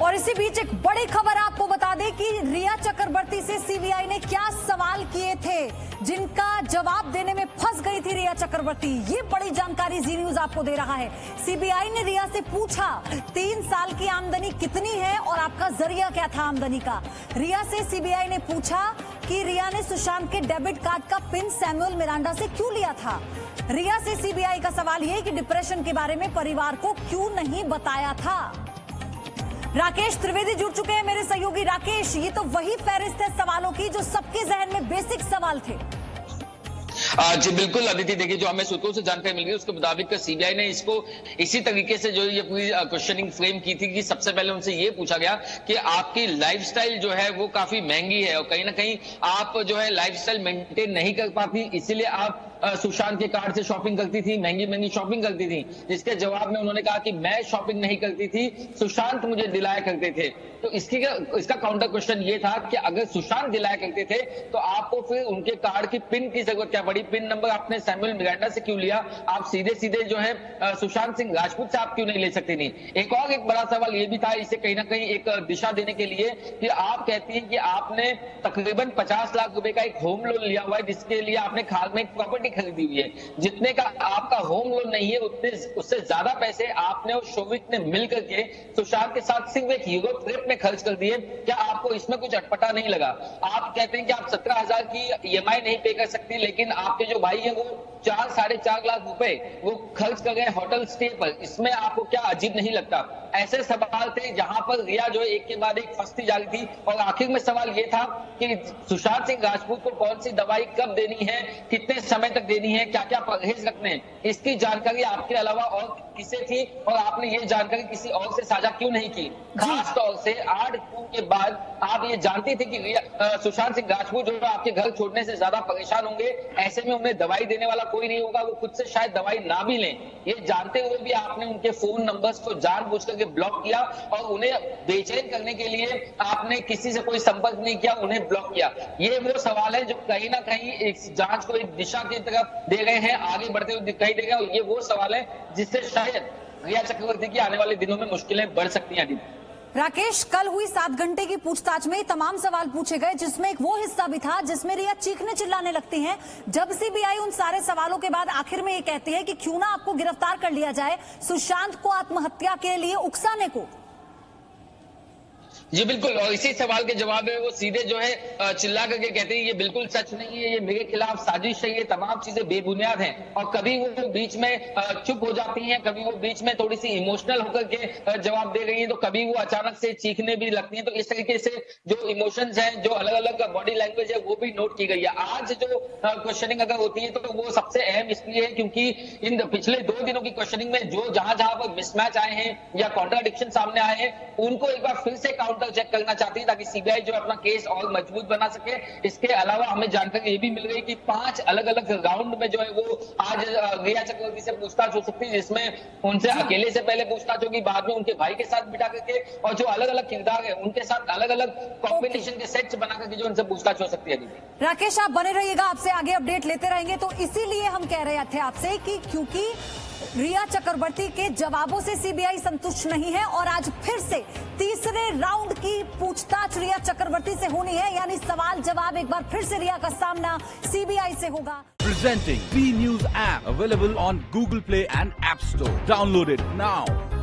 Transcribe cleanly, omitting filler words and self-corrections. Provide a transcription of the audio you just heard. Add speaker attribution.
Speaker 1: और इसी बीच एक बड़ी खबर आपको बता दें कि रिया चक्रवर्ती से सीबीआई ने क्या सवाल किए थे जिनका जवाब देने में फंस गई थी रिया चक्रवर्ती। ये बड़ी जानकारी जी न्यूज आपको दे रहा है। सीबीआई ने रिया से पूछा 3 साल की आमदनी कितनी है और आपका जरिया क्या था आमदनी का। रिया से सीबीआई ने पूछा कि रिया ने सुशांत के डेबिट कार्ड का पिन सैमुअल मिरांडा से क्यों लिया था। रिया से सीबीआई का सवाल यह कि डिप्रेशन के बारे में परिवार को क्यों नहीं बताया था। राकेश त्रिवेदी जुड़ चुके हैं मेरे सहयोगी। राकेश, ये तो वही फहरिस्त है सवालों की जो सबके जहन में बेसिक सवाल थे।
Speaker 2: जी बिल्कुल अदिति, देखिए जो हमें सूत्रों से जानकारी मिल गई उसके मुताबिक सीबीआई ने इसको इसी तरीके से जो ये पूरी क्वेश्चनिंग फ्रेम की थी कि सबसे पहले उनसे ये पूछा गया कि आपकी लाइफस्टाइल जो है वो काफी महंगी है और कहीं ना कहीं आप जो है लाइफस्टाइल मेंटेन नहीं कर पाती, इसीलिए आप सुशांत के कार्ड से शॉपिंग करती थी, महंगी महंगी शॉपिंग करती थी। जिसके जवाब में उन्होंने कहा कि मैं शॉपिंग नहीं करती थी, सुशांत मुझे दिलाया करते थे। तो इसका काउंटर क्वेश्चन ये था कि अगर सुशांत दिलाया करते थे तो आपको फिर उनके कार्ड की पिन की जरूरत क्या पड़ी, पिन नंबर आपने सैमुअल मिरांडा से क्यों लिया, आप सीधे सीधे जो है सुशांत सिंह राजपूत से आप क्यों नहीं ले सकते। नहीं, एक बड़ा सवाल ये भी था, इसे कहीं ना कहीं एक दिशा देने के लिए कि आप कहती हैं कि आपने तकरीबन 50 लाख रुपए का एक होम लोन लिया हुआ है जिसके लिए आपने खाल में एक प्रॉपर्टी खरीदी हुई है। जितने का आपका होम लोन नहीं है उतने उससे ज्यादा पैसे आपने और शोभित ने मिलकर के सुशांत के साथ सिर्फ एक यूरोप ट्रिप में खर्च कर दिए। क्या आपको इसमें कुछ अटपटा नहीं लगा? आप कहते हैं कि आप 17,000 की ईएमआई नहीं पे कर सकती, लेकिन आपके जो भाई है वो 4-4.5 लाख रुपए वो खर्च कर गए होटल स्टे पर। इसमें आपको क्या अजीब नहीं लगता? ऐसे सवाल थे जहां पर रिया जो है एक के बाद एक फंसती जा रही थी। और आखिर में सवाल ये था कि सुशांत सिंह राजपूत को कौन सी दवाई कब देनी है, कितने समय तक देनी है, क्या क्या परहेज रखने हैं, इसकी जानकारी आपके अलावा और किसे थी और आपने ये जानकारी किसी और से साझा क्यों नहीं की? खास तौर से 8 जून के बाद आप ये जानती थी कि सुशांत सिंह राजपूत जो है आपके घर छोड़ने से ज्यादा परेशान होंगे, ऐसे में उन्हें दवाई देने वाला कोई नहीं होगा, वो खुद से शायद दवाई ना भी लें। ये जानते हुए भी आपने उनके फोन नंबर्स को जानबूझ करके ब्लॉक किया और उन्हें बेचैन करने के लिए आपने किसी से कोई संपर्क नहीं किया, उन्हें ब्लॉक किया। ये वो सवाल है जो कहीं ना कहीं इस जांच को एक दिशा की तरफ दे रहे हैं, आगे बढ़ते हुए दिखाई देगा। ये वो सवाल है जिससे शायद रिया चक्रवर्ती की आने वाले दिनों में मुश्किलें बढ़ सकती हैं।
Speaker 1: राकेश, कल हुई 7 घंटे की पूछताछ में तमाम सवाल पूछे गए जिसमें एक वो हिस्सा भी था जिसमें रिया चीखने चिल्लाने लगती हैं जब सीबीआई उन सारे सवालों के बाद आखिर में ये कहती है कि क्यों ना आपको गिरफ्तार कर लिया जाए सुशांत को आत्महत्या के लिए उकसाने को।
Speaker 2: जी बिल्कुल, और इसी सवाल के जवाब में वो सीधे जो है चिल्ला करके कहते हैं ये बिल्कुल सच नहीं है, ये मेरे खिलाफ साजिश है, ये तमाम चीजें बेबुनियाद हैं। और कभी वो बीच में चुप हो जाती हैं, कभी वो बीच में थोड़ी सी इमोशनल होकर के जवाब दे रही है, तो कभी वो अचानक से चीखने भी लगती हैं। तो इस तरीके से जो इमोशंस हैं, जो अलग अलग बॉडी लैंग्वेज है, वो भी नोट की गई है। आज जो क्वेश्चनिंग अगर होती है तो वो सबसे अहम इसलिए है क्योंकि इन पिछले 2 दिनों की क्वेश्चनिंग में जो जहां जहां पर मिसमैच आए हैं या कॉन्ट्राडिक्शन सामने आए हैं, उनको एक बार फिर से काउंटर चेक करना चाहती है ताकि सीबीआई जो अपना केस और मजबूत बना सके। इसके अलावा हमें जानकारी ये भी मिल गई कि 5 अलग अलग राउंड में जो है वो आज रिया चक्रवर्ती से पूछताछ हो सकती है, जिसमें उनसे अकेले से पहले पूछताछ होगी, बाद में उनके भाई के साथ बिठा करके और जो अलग अलग किरदार है उनके साथ अलग अलग कॉम्बिनेशन के सेट्स बना करके जो उनसे पूछताछ हो सकती है।
Speaker 1: राकेश, आप बने रहिएगा, आपसे आगे अपडेट लेते रहेंगे। तो इसीलिए हम कह रहे थे आपसे कि क्योंकि रिया चक्रवर्ती के जवाबों से सीबीआई संतुष्ट नहीं है और आज फिर से तीसरे राउंड की पूछताछ रिया चक्रवर्ती से होनी है, यानी सवाल जवाब एक बार फिर से रिया का सामना सीबीआई से होगा।
Speaker 3: Presenting B News app available on Google Play and App Store. Download it now.